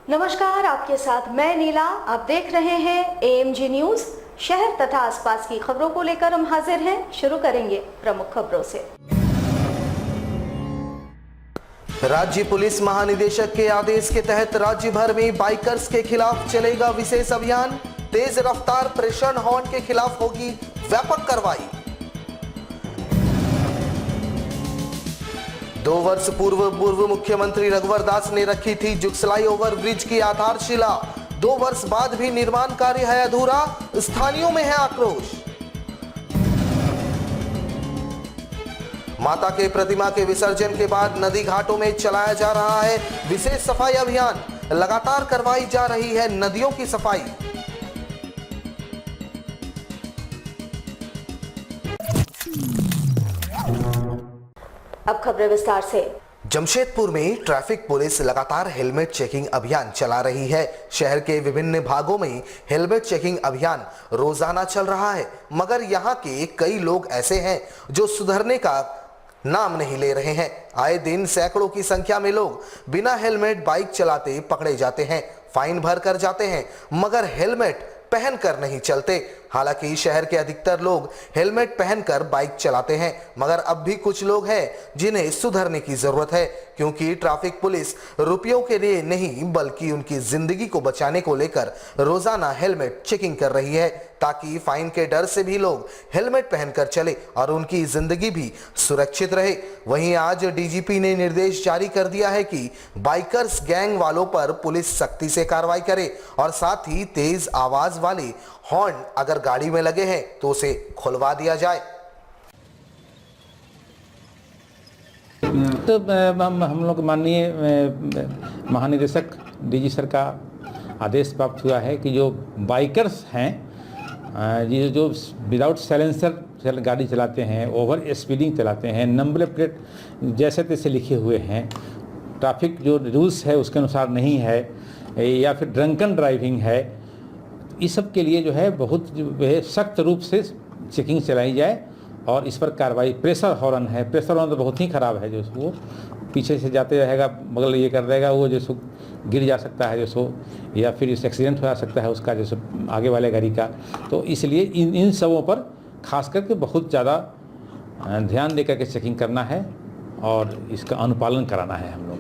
नमस्कार, आपके साथ मैं नीला। आप देख रहे हैं एएमजी न्यूज। शहर तथा आसपास की खबरों को लेकर हम हाजिर हैं। शुरू करेंगे प्रमुख खबरों से। राज्य पुलिस महानिदेशक के आदेश के तहत राज्य भर में बाइकर्स के खिलाफ चलेगा विशेष अभियान। तेज रफ्तार प्रेषण हॉर्न के खिलाफ होगी व्यापक कार्रवाई। 2 वर्ष पूर्व मुख्यमंत्री रघुवर दास ने रखी थी जुगसलाई ओवरब्रिज की आधारशिला। 2 वर्ष बाद भी निर्माण कार्य है अधूरा, स्थानीयों में है आक्रोश। माता के प्रतिमा के विसर्जन के बाद नदी घाटों में चलाया जा रहा है विशेष सफाई अभियान। लगातार करवाई जा रही है नदियों की सफाई। अब खबरें विस्तार से। जमशेदपुर में ट्रैफिक पुलिस लगातार हेलमेट चेकिंग अभियान चला रही है। शहर के विभिन्न भागों में हेलमेट चेकिंग अभियान रोजाना चल रहा है, मगर यहाँ के कई लोग ऐसे हैं जो सुधरने का नाम नहीं ले रहे हैं। आए दिन सैकड़ों की संख्या में लोग बिना हेलमेट बाइक चलाते पकड़े जाते हैं, फाइन भर कर जाते हैं, मगर हेलमेट पहन कर नहीं चलते। हालांकि शहर के अधिकतर लोग हेलमेट पहनकर बाइक चलाते हैं, मगर अब भी कुछ लोग हैं जिन्हें सुधरने की जरूरत है, क्योंकि ट्रैफिक पुलिस रुपयों के लिए नहीं बल्कि उनकी जिंदगी को बचाने को लेकर रोजाना हेलमेट चेकिंग कर रही है, ताकि फाइन के डर से भी लोग हेलमेट पहनकर चले और उनकी जिंदगी भी सुरक्षित रहे। वहीं आज डीजीपी ने निर्देश जारी कर दिया है कि बाइकर्स गैंग वालों पर पुलिस सख्ती से कार्रवाई करे और साथ ही तेज आवाज वाले हॉर्न अगर गाड़ी में लगे हैं तो उसे खुलवा दिया जाए। तो हम लोग माननीय महानिदेशक डीजी सर का आदेश प्राप्त हुआ है कि जो बाइकर्स हैं, ये जो विदाउट साइलेंसर गाड़ी चलाते हैं, ओवर स्पीडिंग चलाते हैं, नंबर प्लेट जैसे तैसे लिखे हुए हैं, ट्रैफिक जो रूल्स है उसके अनुसार नहीं है, या फिर ड्रंकन ड्राइविंग है, इस सब के लिए जो है बहुत सख्त रूप से चेकिंग चलाई जाए और इस पर कार्रवाई। प्रेशर हॉर्न है, प्रेशर हॉर्न तो बहुत ही ख़राब है, जो वो पीछे से जाते रहेगा, बगल ये कर देगा, वो जो सो गिर जा सकता है, जो सो या फिर इस एक्सीडेंट हो सकता है उसका, जैसे आगे वाले गाड़ी का। तो इसलिए इन सबों पर खास करके बहुत ज़्यादा ध्यान देकर के चेकिंग करना है और इसका अनुपालन कराना है हम लोग।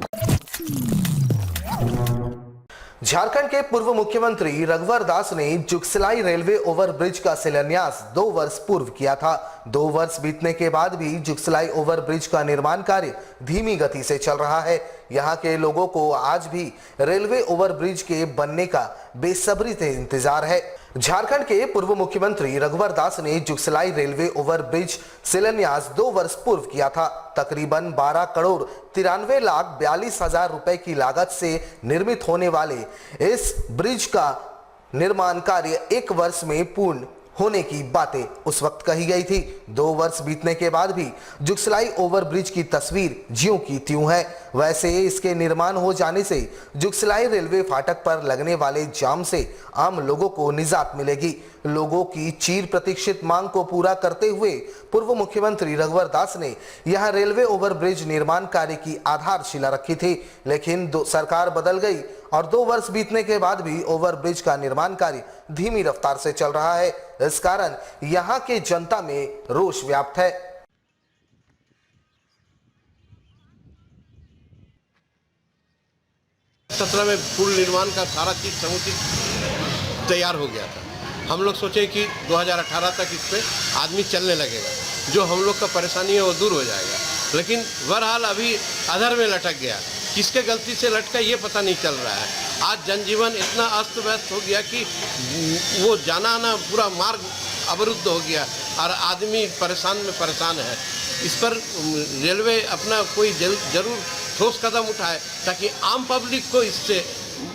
झारखंड के पूर्व मुख्यमंत्री रघुवर दास ने जुगसलाई रेलवे ओवरब्रिज का शिलान्यास 2 वर्ष पूर्व किया था। 2 वर्ष बीतने के बाद भी जुगसलाई ओवरब्रिज का निर्माण कार्य धीमी गति से चल रहा है। यहाँ के लोगों को आज भी रेलवे ओवरब्रिज के बनने का बेसब्री से इंतजार है। झारखंड के पूर्व मुख्यमंत्री रघुवर दास ने जुगसलाई रेलवे ओवरब्रिज शिलान्यास 2 वर्ष पूर्व किया था। तकरीबन 12 करोड़ 93 लाख 42 हजार रुपए की लागत से निर्मित होने वाले इस ब्रिज का निर्माण कार्य 1 वर्ष में पूर्ण होने की बातें उस वक्त कही गई थी। 2 वर्ष बीतने के बाद भी जुगसलाई ओवरब्रिज की तस्वीर ज्यों की त्यों है। वैसे इसके निर्माण हो जाने से जुगसलाई रेलवे फाटक पर लगने वाले जाम से आम लोगों को निजात मिलेगी। लोगों की चीर प्रतीक्षित मांग को पूरा करते हुए पूर्व मुख्यमंत्री रघुवर दास ने यहां रेलवे ओवरब्रिज निर्माण कार्य की आधारशिला रखी थी, लेकिन सरकार बदल गई और 2 वर्ष बीतने के बाद भी ओवरब्रिज का निर्माण कार्य धीमी रफ्तार से चल रहा है। इस कारण यहां के जनता में रोष व्याप्त है। 17 में पुल निर्माण का सारा चीज समुचित तैयार हो गया था। हम लोग सोचे कि 2018 तक इस पे आदमी चलने लगेगा, जो हम लोग का परेशानी है वो दूर हो जाएगा। लेकिन बहरहाल अभी अधर में लटक गया। किसके गलती से लटका ये पता नहीं चल रहा है। आज जनजीवन इतना अस्त व्यस्त हो गया कि वो जाना आना पूरा मार्ग अवरुद्ध हो गया और आदमी परेशान में परेशान है। इस पर रेलवे अपना कोई जरूर ठोस कदम उठाए ताकि आम पब्लिक को इससे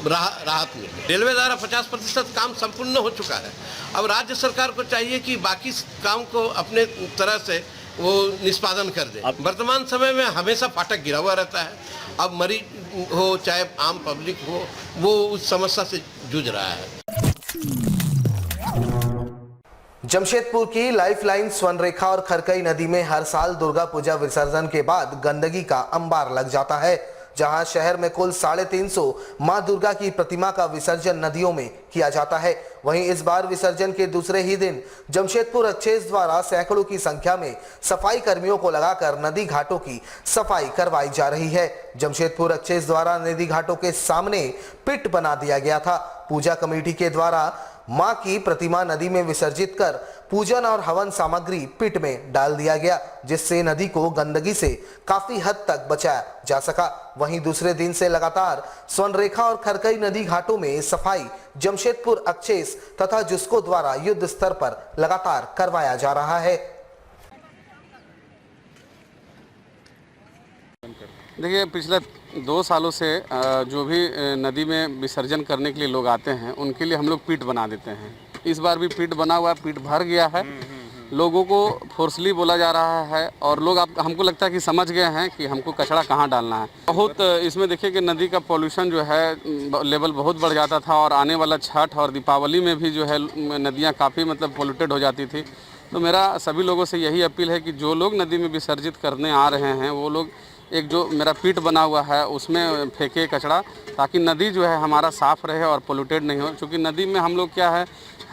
राहत मिले। रेलवे द्वारा 50% काम संपूर्ण हो चुका है। अब राज्य सरकार को चाहिए कि बाकी काम को अपने तरह से वो निष्पादन कर दे। वर्तमान समय में हमेशा फाटक गिरा हुआ रहता है। अब मरीज हो चाहे आम पब्लिक हो, वो उस समस्या से जूझ रहा है। जमशेदपुर की लाइफलाइन स्वर्णरेखा और खरकई नदी में हर साल दुर्गा पूजा विसर्जन के बाद गंदगी का अंबार लग जाता है। जहां शहर में कुल 350 मां दुर्गा की प्रतिमा का विसर्जन नदियों में किया जाता है। वहीं इस बार विसर्जन के दूसरे ही दिन जमशेदपुर अक्षेस द्वारा सैकड़ों की संख्या में सफाई कर्मियों को लगाकर नदी घाटों की सफाई करवाई जा रही है। जमशेदपुर अक्षेस द्वारा नदी घाटों के सामने पिट बना दिया गया था। पूजा कमेटी के द्वारा मां की प्रतिमा नदी में विसर्जित कर पूजन और हवन सामग्री पिट में डाल दिया गया, जिससे नदी को गंदगी से काफी हद तक बचाया जा सका। वहीं दूसरे दिन से लगातार स्वर्णरेखा और खरकई नदी घाटों में सफाई जमशेदपुर अक्षेस तथा जुस्को द्वारा युद्ध स्तर पर लगातार करवाया जा रहा है। देखिए, पिछले 2 सालों से जो भी नदी में विसर्जन करने के लिए लोग आते हैं उनके लिए हम लोग पीठ बना देते हैं। इस बार भी पीठ बना हुआ है, पीठ भर गया है। लोगों को फोर्सली बोला जा रहा है और लोग हमको लगता है कि समझ गए हैं कि हमको कचरा कहाँ डालना है। बहुत इसमें देखिए कि नदी का पॉल्यूशन जो है लेवल बहुत बढ़ जाता था और आने वाला छठ और दीपावली में भी जो है नदियाँ काफ़ी मतलब पोल्यूटेड हो जाती थी। तो मेरा सभी लोगों से यही अपील है कि जो लोग नदी में विसर्जित करने आ रहे हैं वो लोग एक जो मेरा पीठ बना हुआ है उसमें फेंके कचरा, ताकि नदी जो है हमारा साफ़ रहे और पोल्यूटेड नहीं हो। क्योंकि नदी में हम लोग क्या है,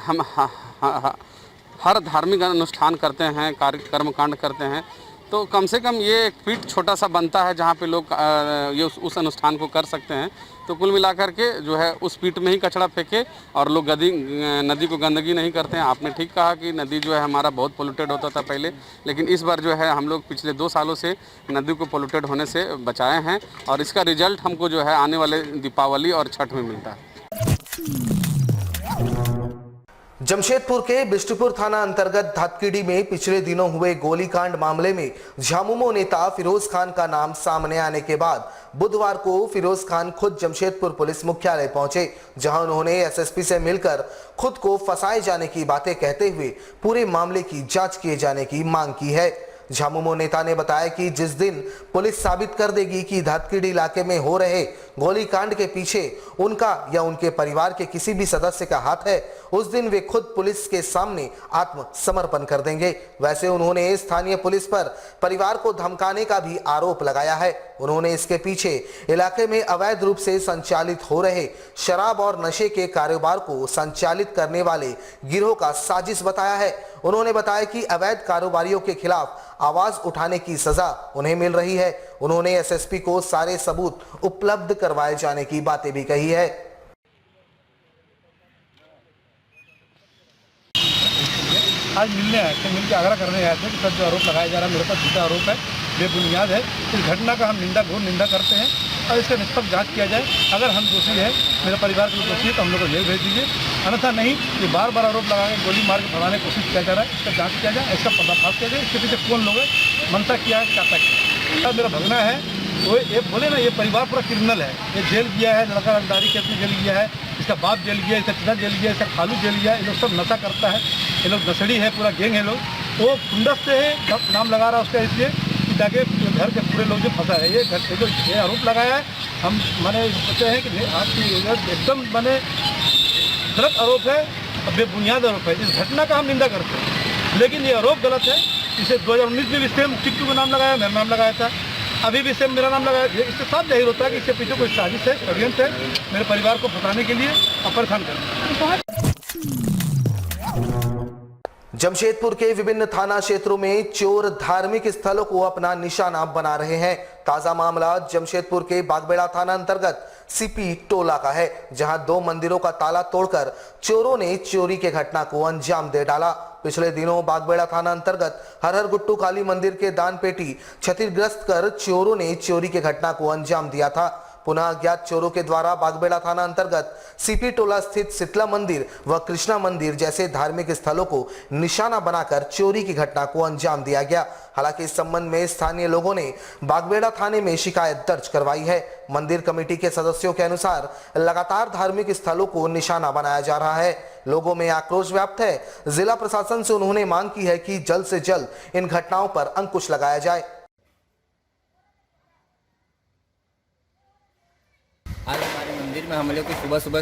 हम हर धार्मिक अनुष्ठान करते हैं, कर्मकांड करते हैं, तो कम से कम ये एक पीठ छोटा सा बनता है जहाँ पे लोग ये उस अनुष्ठान को कर सकते हैं। तो कुल मिलाकर के जो है उस पीठ में ही कचरा फेंके और लोग नदी को गंदगी नहीं करते हैं। आपने ठीक कहा कि नदी जो है हमारा बहुत पोल्यूटेड होता था पहले, लेकिन इस बार जो है हम लोग पिछले 2 सालों से नदी को पोल्यूटेड होने से बचाए हैं और इसका रिजल्ट हमको जो है आने वाले दीपावली और छठ में मिलता है। जमशेदपुर के बिष्टुपुर थाना अंतर्गत धातकीडी में पिछले दिनों हुए गोलीकांड मामले में झामुमो नेता फिरोज खान का नाम सामने आने के बाद बुधवार को फिरोज खान खुद जमशेदपुर पुलिस मुख्यालय पहुंचे, जहां उन्होंने एसएसपी से मिलकर खुद को फंसाए जाने की बातें कहते हुए पूरे मामले की जांच किए जाने की मांग की है। झामुमो नेता ने बताया कि जिस दिन पुलिस साबित कर देगी कि धातकीडी इलाके में हो रहे गोलीकांड के पीछे उनका या उनके परिवार के किसी भी सदस्य का हाथ है, उस दिन वे खुद पुलिस के सामने आत्मसमर्पण कर देंगे। वैसे उन्होंने स्थानीय पुलिस पर परिवार को धमकाने का भी आरोप लगाया है। उन्होंने इसके पीछे इलाके में अवैध रूप से संचालित हो रहे शराब और नशे के कारोबार को संचालित करने वाले गिरोह का साजिश बताया है। उन्होंने बताया कि अवैध कारोबारियों के खिलाफ आवाज उठाने की सजा उन्हें मिल रही है। उन्होंने एसएसपी को सारे सबूत उपलब्ध करवाए जाने की बातें भी कही है। आज मिलने आए थे, मिलकर आग्रह करने आए थे कि सर जो आरोप लगाया जा रहा है मेरे पर झूठा आरोप है, बेबुनियाद है। इस घटना का हम घोर निंदा करते हैं और इसका निष्पक्ष जांच किया जाए। अगर हम दोषी है, मेरे परिवार के दोषी है, तो हम लोग को जेल भेज दीजिए, अन्यथा नहीं। ये बार बार आरोप लगा के गोली मार के भगाने की कोशिश किया जा रहा है, इसका जांच किया जाए, इसका पर्दाफाश किया जाए, इसके पीछे कौन लोग है, मनसा किया है, क्या तक। मेरा भगना है, वो ये बोले ना, ये परिवार पूरा क्रिमिनल है। ये जेल गया है, लड़का रंगदारी केस में जेल गया है, इसका बाप जेल गया, इसका पिता जेल गया, इसका खालू जेल गया। ये लोग सब नशा करता है, ये लोग नशेड़ी है, पूरा गैंग है। लोग वो खुंडस से है, नाम लगा रहा है उसका, इसलिए कि ताकि घर के पूरे लोग जो फंसा है, ये घर से जो आरोप लगाया है, हम माने सोचते हैं कि आपकी एकदम माने गलत आरोप है, बेबुनियाद आरोप है। इस घटना का हम निंदा करते हैं, लेकिन ये आरोप गलत है। इसे 2019 में भी सेम टिक्टू का नाम लगाया, मेरा नाम लगाया था, अभी भी सेम मेरा नाम लगाया। इससे साफ जाहिर होता है कि इसके पीछे कोई साजिश है, षड्यंत्र है, मेरे परिवार को फंसाने के लिए और परेशान करने। जमशेदपुर के विभिन्न थाना क्षेत्रों में चोर धार्मिक स्थलों को अपना निशाना बना रहे हैं। ताजा मामला जमशेदपुर के बागबेड़ा थाना अंतर्गत सीपी टोला का है, जहां 2 मंदिरों का ताला तोड़कर चोरों ने चोरी के घटना को अंजाम दे डाला। पिछले दिनों बागबेड़ा थाना अंतर्गत हरहर गुट्टू काली मंदिर के दान पेटी क्षतिग्रस्त कर चोरों ने चोरी के घटना को अंजाम दिया था। पुनः अज्ञात चोरों के द्वारा बागबेड़ा थाना अंतर्गत सीपी टोला स्थित शीतला मंदिर व कृष्णा मंदिर जैसे धार्मिक स्थलों को निशाना बनाकर चोरी की घटना को अंजाम दिया गया। हालांकि इस संबंध में स्थानीय लोगों ने बागबेड़ा थाने में शिकायत दर्ज करवाई है। मंदिर कमेटी के सदस्यों के अनुसार लगातार धार्मिक स्थलों को निशाना बनाया जा रहा है। लोगों में आक्रोश व्याप्त है। जिला प्रशासन से उन्होंने मांग की है कि जल्द से जल्द इन घटनाओं पर अंकुश लगाया जाए। आज हमारे मंदिर में हम लोग को सुबह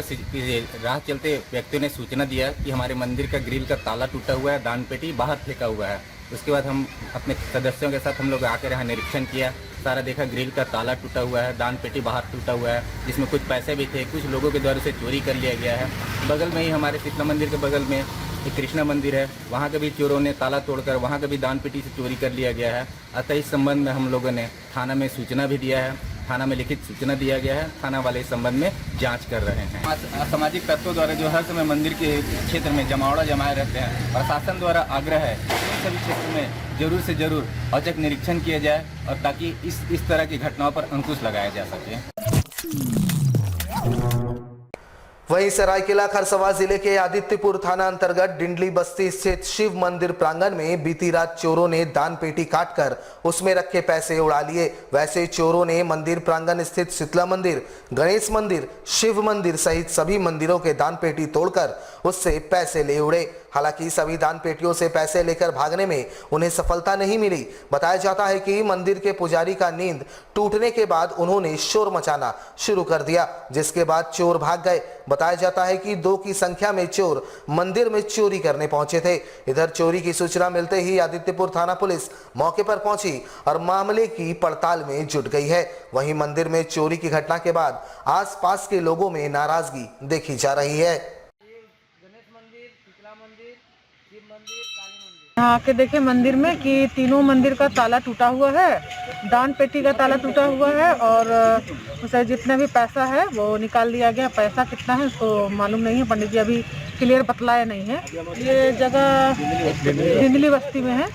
राह चलते व्यक्तियों ने सूचना दिया कि हमारे मंदिर का ग्रिल का ताला टूटा हुआ है, दान पेटी बाहर फेंका हुआ है। उसके बाद हम अपने सदस्यों के साथ हम लोग आकर यहाँ निरीक्षण किया। सारा देखा ग्रिल का ताला टूटा हुआ है, दान पेटी बाहर टूटा हुआ है, जिसमें कुछ पैसे भी थे, कुछ लोगों के द्वारा से चोरी कर लिया गया है। बगल में ही हमारे शीतला मंदिर के बगल में एक कृष्णा मंदिर है, वहाँ के भी चोरों ने ताला तोड़कर वहाँ के भी दान पेटी से चोरी कर लिया गया है। अतः इस संबंध में हम लोगों ने थाना में सूचना भी दिया है, थाना में लिखित सूचना दिया गया है। थाना वाले इस संबंध में जांच कर रहे हैं। असामाजिक तत्वों द्वारा जो हर समय मंदिर के क्षेत्र में जमावड़ा जमाए रहते हैं, प्रशासन द्वारा आग्रह है इन सभी क्षेत्र में जरूर से जरूर औचक निरीक्षण किया जाए और ताकि इस तरह की घटनाओं पर अंकुश लगाया जा सके। वहीं सरायकेला खरसवां जिले के आदित्यपुर थाना अंतर्गत डिंडली बस्ती स्थित शिव मंदिर प्रांगण में बीती रात चोरों ने दान पेटी काटकर उसमें रखे पैसे उड़ा लिए। वैसे चोरों ने मंदिर प्रांगण स्थित शीतला मंदिर, गणेश मंदिर, शिव मंदिर सहित सभी मंदिरों के दान पेटी तोड़कर उससे पैसे ले उड़े। हालांकि सभी दान पेटियों से पैसे लेकर भागने में उन्हें सफलता नहीं मिली। बताया जाता है कि मंदिर के पुजारी का नींद टूटने के बाद उन्होंने शोर मचाना शुरू कर दिया, जिसके बाद चोर भाग गए। बताया जाता है कि 2 की संख्या में चोर मंदिर में चोरी करने पहुंचे थे। इधर चोरी की सूचना मिलते ही आदित्यपुर थाना पुलिस मौके पर पहुंची और मामले की पड़ताल में जुट गई है। वहीं मंदिर में चोरी की घटना के बाद आसपास के लोगों में नाराजगी देखी जा रही है। यहाँ आके देखे मंदिर में कि तीनों मंदिर का ताला टूटा हुआ है, दान पेटी का ताला टूटा हुआ है और उसे जितने भी पैसा है वो निकाल लिया गया। पैसा कितना है उसको मालूम नहीं है, पंडित जी अभी क्लियर बतलाया नहीं है। ये जगह डिंडली बस्ती में है।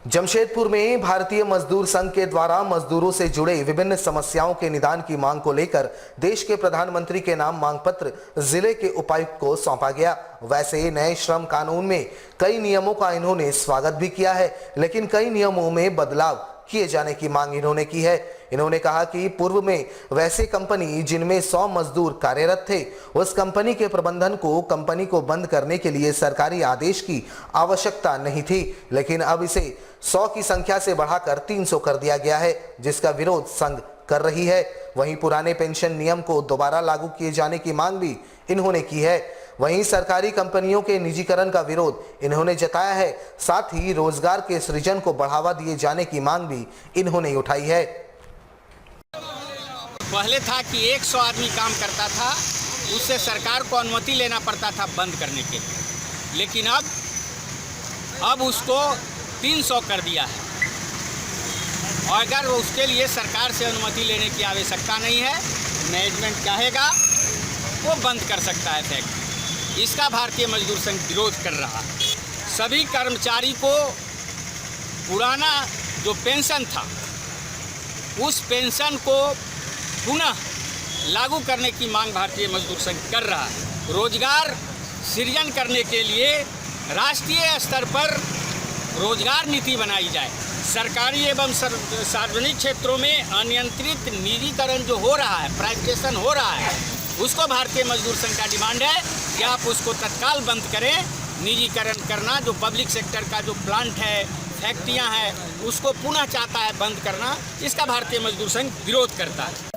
जमशेदपुर में भारतीय मजदूर संघ के द्वारा मजदूरों से जुड़े विभिन्न समस्याओं के निदान की मांग को लेकर देश के प्रधानमंत्री के नाम मांग पत्र जिले के उपायुक्त को सौंपा गया। वैसे नए श्रम कानून में कई नियमों का इन्होंने स्वागत भी किया है, लेकिन कई नियमों में बदलाव किए जाने की मांग इन्होंने की है। इन्होंने कहा कि पूर्व में वैसे कंपनी जिनमें 100 मजदूर कार्यरत थे, उस कंपनी के प्रबंधन को कंपनी को बंद करने के लिए सरकारी आदेश की आवश्यकता नहीं थी, लेकिन अब इसे 100 की संख्या से बढ़ाकर 300 कर दिया गया है, जिसका विरोध संघ कर रही है। वहीं पुराने पेंशन नियम को दोबारा लागू किए जाने की मांग भी इन्होंने की है। वहीं सरकारी कंपनियों के निजीकरण का विरोध इन्होंने जताया है। साथ ही रोजगार के सृजन को बढ़ावा दिए जाने की मांग भी इन्होंने उठाई है। पहले था कि 100 आदमी काम करता था, उससे सरकार को अनुमति लेना पड़ता था बंद करने के लिए, लेकिन अब उसको 300 कर दिया है और अगर उसके लिए सरकार से अनुमति लेने की आवश्यकता नहीं है, मैनेजमेंट चाहेगा वो बंद कर सकता है फैक्ट्री। इसका भारतीय मजदूर संघ विरोध कर रहा है। सभी कर्मचारी को पुराना जो पेंशन था उस पेंशन को पुनः लागू करने की मांग भारतीय मजदूर संघ कर रहा है। रोजगार सृजन करने के लिए राष्ट्रीय स्तर पर रोजगार नीति बनाई जाए। सरकारी एवं सार्वजनिक क्षेत्रों में अनियंत्रित निजीकरण जो हो रहा है, प्राइवेटाइजेशन हो रहा है, उसको भारतीय मजदूर संघ का डिमांड है कि आप उसको तत्काल बंद करें। निजीकरण करना, जो पब्लिक सेक्टर का जो प्लांट है, फैक्ट्रियां हैं, उसको पुनः चाहता है बंद करना, इसका भारतीय मजदूर संघ विरोध करता है।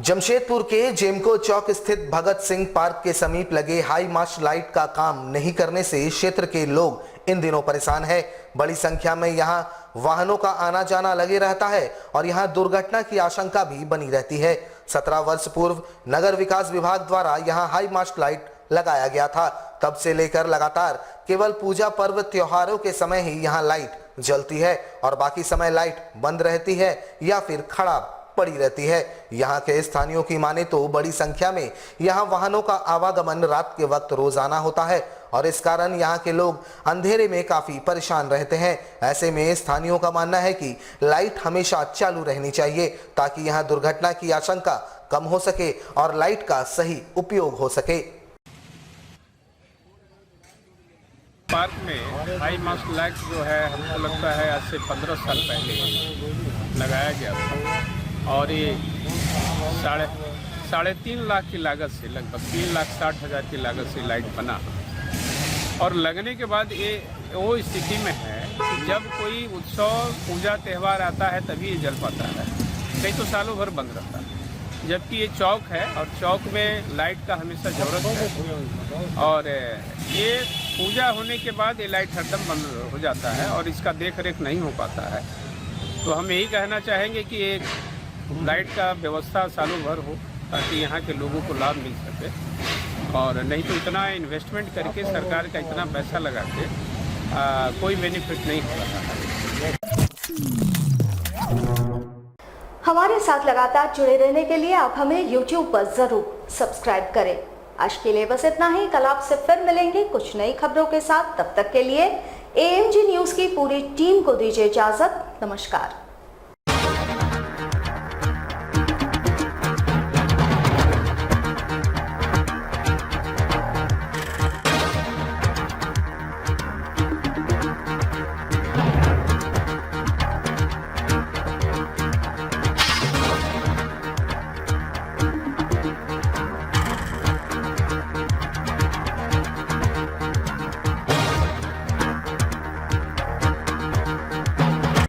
जमशेदपुर के जेमको चौक स्थित भगत सिंह पार्क के समीप लगे हाई मास्ट लाइट का काम नहीं करने से क्षेत्र के लोग इन दिनों परेशान हैं। बड़ी संख्या में यहां वाहनों का आना जाना लगे रहता है और यहां दुर्घटना की आशंका भी बनी रहती है। 17 वर्ष पूर्व नगर विकास विभाग द्वारा यहां हाई मास्ट लाइट लगाया गया था। तब से लेकर लगातार केवल पूजा पर्व त्योहारों के समय ही यहां लाइट जलती है और बाकी समय लाइट बंद रहती है या फिर खराब पड़ी रहती है। यहाँ के स्थानियों की माने तो बड़ी संख्या में यहाँ वाहनों का आवागमन रात के वक्त रोजाना होता है और इस कारण यहाँ के लोग अंधेरे में काफी परेशान रहते हैं। ऐसे में स्थानियों का मानना है कि लाइट हमेशा चालू रहनी चाहिए ताकि यहाँ दुर्घटना की आशंका कम हो सके और लाइट का सही उपयोग हो सके। पार्क में हाई मास्ट लाइट जो है हमको लगता है आज से 15 साल पहले लगाया गया था और ये 3.5 लाख की लागत से लगभग 3,60,000 की लागत से लाइट बना और लगने के बाद ये वो स्थिति में है कि जब कोई उत्सव पूजा त्यौहार आता है तभी ये जल पाता है, नहीं तो सालों भर बंद रहता है। जबकि ये चौक है और चौक में लाइट का हमेशा ज़रूरत है और ये पूजा होने के बाद ये लाइट हरदम बंद हो जाता है और इसका देख रेख नहीं हो पाता है। तो हम यही कहना चाहेंगे कि एक लाइट का व्यवस्था सालों भर हो ताकि यहाँ के लोगों को लाभ मिल सके, और नहीं तो इतना इन्वेस्टमेंट करके सरकार का इतना पैसा लगा के कोई बेनिफिट नहीं हो रहा है। हमारे साथ लगातार जुड़े रहने के लिए आप हमें YouTube पर जरूर सब्सक्राइब करें। आज के लिए बस इतना ही। कल आपसे फिर मिलेंगे कुछ नई खबरों के साथ। तब तक के लिए AMG न्यूज की पूरी टीम को दीजिए इजाजत। नमस्कार।